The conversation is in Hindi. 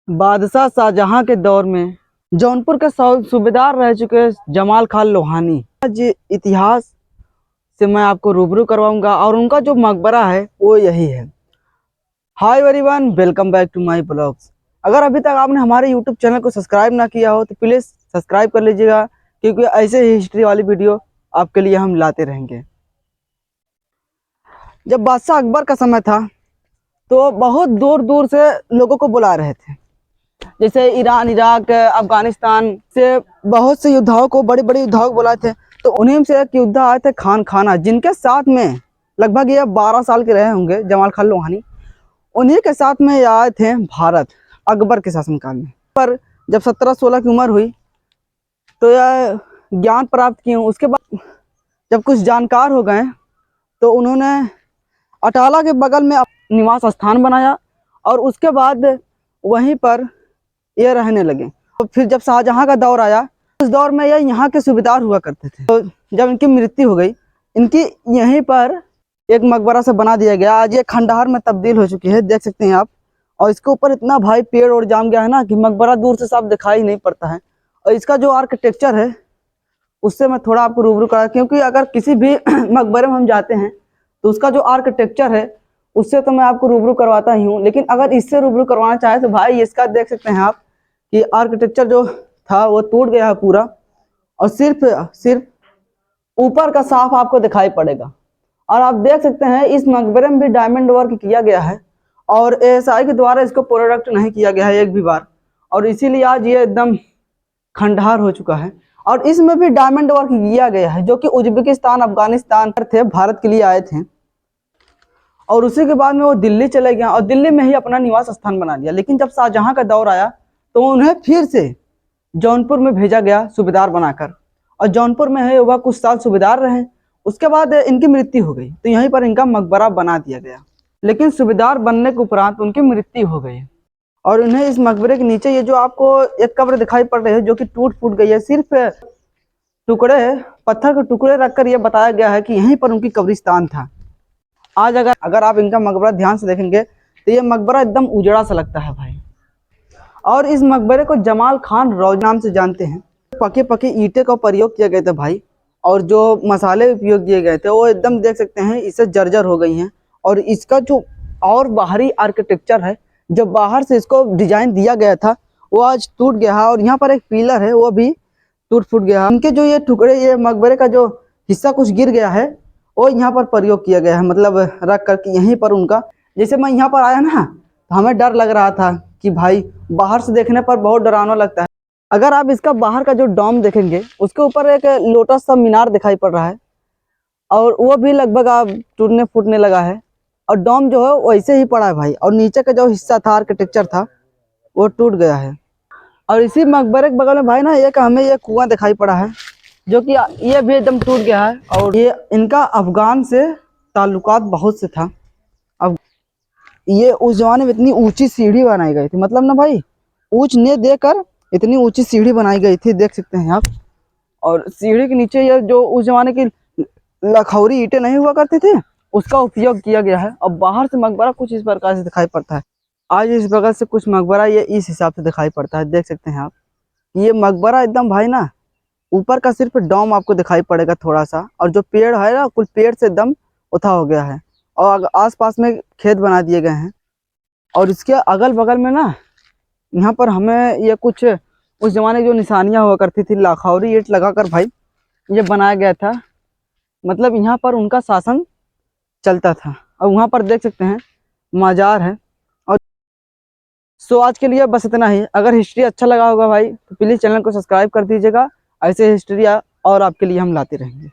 बादशाह शाहजहां के दौर में जौनपुर के सूबेदार रह चुके जमाल खान लोहानी, आज इतिहास से मैं आपको रूबरू करवाऊंगा और उनका जो मकबरा है वो यही है। Hi everyone, welcome back to my blogs. अगर अभी तक आपने हमारे यूट्यूब चैनल को सब्सक्राइब ना किया हो तो प्लीज़ सब्सक्राइब कर लीजिएगा, क्योंकि ऐसे ही हिस्ट्री वाली वीडियो आपके लिए हम लाते रहेंगे। जब बादशाह अकबर का समय था तो बहुत दूर दूर से लोगों को बुला रहे थे, जैसे ईरान, इराक, अफगानिस्तान से बहुत से योद्धाओं को, बड़े बड़े योद्धाओं को बुलाए थे। तो उन्हीं से एक योद्धा आए थे खान खाना, जिनके साथ में लगभग ये 12 साल के रहे होंगे जमाल खान लोहानी। उन्हीं के साथ में ये आए थे भारत अकबर के शासनकाल में। पर जब 17-16 की उम्र हुई तो यह ज्ञान प्राप्त किए। उसके बाद जब कुछ जानकार हो गए तो उन्होंने अटाला के बगल में निवास स्थान बनाया और उसके बाद वहीं पर ये रहने लगे। तो फिर जब शाहजहां का दौर आया, उस दौर में ये यहाँ के सूबेदार हुआ करते थे। तो जब इनकी मृत्यु हो गई, इनकी यहीं पर एक मकबरा से बना दिया गया। आज ये खंडहर में तब्दील हो चुकी है, देख सकते हैं आप। और इसके ऊपर इतना भाई पेड़ और जाम गया है ना कि मकबरा दूर से साफ दिखाई नहीं पड़ता है। और इसका जो आर्किटेक्चर है उससे मैं थोड़ा आपको रूबरू करा, क्योंकि अगर किसी भी मकबरे में हम जाते हैं तो उसका जो आर्किटेक्चर है उससे तो मैं आपको रूबरू करवाता ही हूँ, लेकिन अगर इससे रूबरू करवाना चाहे तो भाई इसका देख सकते हैं आप कि आर्किटेक्चर जो था वो टूट गया है पूरा, और सिर्फ ऊपर का साफ आपको दिखाई पड़ेगा। और आप देख सकते हैं इस मकबरे में भी डायमंड वर्क किया गया है और एएसआई के द्वारा इसको प्रोडक्ट नहीं किया गया है एक भी बार, और इसीलिए आज ये एकदम खंडहर हो चुका है। और इसमें भी डायमंड वर्क किया गया है, जो कि उज्बेकिस्तान, अफगानिस्तान थे, भारत के लिए आए थे। और उसी के बाद में वो दिल्ली चले गया और दिल्ली में ही अपना निवास स्थान बना लिया। लेकिन जब शाहजहां का दौर आया तो उन्हें फिर से जौनपुर में भेजा गया सूबेदार बनाकर, और जौनपुर में है वह कुछ साल सूबेदार रहे। उसके बाद इनकी मृत्यु हो गई तो यहीं पर इनका मकबरा बना दिया गया। लेकिन सूबेदार बनने के उपरांत उनकी मृत्यु हो गई और उन्हें इस मकबरे के नीचे ये जो आपको एक कब्र दिखाई पड़ रही है जो कि टूट फूट गई है, सिर्फ टुकड़े, पत्थर के टुकड़े रखकर यह बताया गया है कि यहीं पर उनकी कब्रिस्तान था। आज अगर आप इनका मकबरा ध्यान से देखेंगे तो ये मकबरा एकदम उजड़ा सा लगता है भाई। और इस मकबरे को जमाल खान रौज नाम से जानते हैं। पके पके ईंटे का प्रयोग किया गया था भाई, और जो मसाले उपयोग किए गए थे वो एकदम देख सकते हैं इससे जर्जर हो गई हैं। और इसका जो और बाहरी आर्किटेक्चर है, जो बाहर से इसको डिजाइन दिया गया था, वो आज टूट गया है। और यहाँ पर एक पिलर है वो भी टूट फूट गया है। इनके जो ये टुकड़े, ये मकबरे का जो हिस्सा कुछ गिर गया है वो यहाँ पर प्रयोग किया गया है, मतलब रख करके यहीं पर उनका। जैसे मैं यहाँ पर आया ना तो हमें डर लग रहा था कि भाई बाहर से देखने पर बहुत डरावना लगता है। अगर आप इसका बाहर का जो डोम देखेंगे उसके ऊपर एक लोटस सा मीनार दिखाई पड़ रहा है, और वो भी लगभग आप टूटने फूटने लगा है। और डोम जो है वैसे ही पड़ा है भाई, और नीचे का जो हिस्सा था, आर्किटेक्चर था, वो टूट गया है। और इसी मकबरे के बगल में भाई ना एक हमें ये कुआं दिखाई पड़ा है, जो कि ये भी एकदम टूट गया है। और ये इनका अफगान से ताल्लुकात बहुत से था। अब ये उस जमाने में इतनी ऊंची सीढ़ी बनाई गई थी, मतलब ना भाई ऊंच ने देकर इतनी ऊंची सीढ़ी बनाई गई थी, देख सकते हैं आप। और सीढ़ी के नीचे ये जो उस जमाने की लखौरी ईंटें नहीं हुआ करती थी उसका उपयोग किया गया है। और बाहर से मकबरा कुछ इस प्रकार से दिखाई पड़ता है। आज इस बगल से कुछ मकबरा ये इस हिसाब से दिखाई पड़ता है, देख सकते हैं आप। ये मकबरा एकदम भाई ना ऊपर का सिर्फ डोम आपको दिखाई पड़ेगा थोड़ा सा, और जो पेड़ है ना कुल पेड़ से एकदम उठा हो गया है, और आसपास में खेत बना दिए गए हैं। और इसके अगल बगल में ना यहाँ पर हमें ये कुछ उस जमाने की जो निशानियाँ हुआ करती थी, लाखौरी ईंट लगाकर भाई ये बनाया गया था, मतलब यहाँ पर उनका शासन चलता था। और वहाँ पर देख सकते हैं मजार है। और सो आज के लिए बस इतना ही। अगर हिस्ट्री अच्छा लगा होगा भाई तो प्लीज़ चैनल को सब्सक्राइब कर दीजिएगा। ऐसे हिस्ट्री और आपके लिए हम लाते रहेंगे।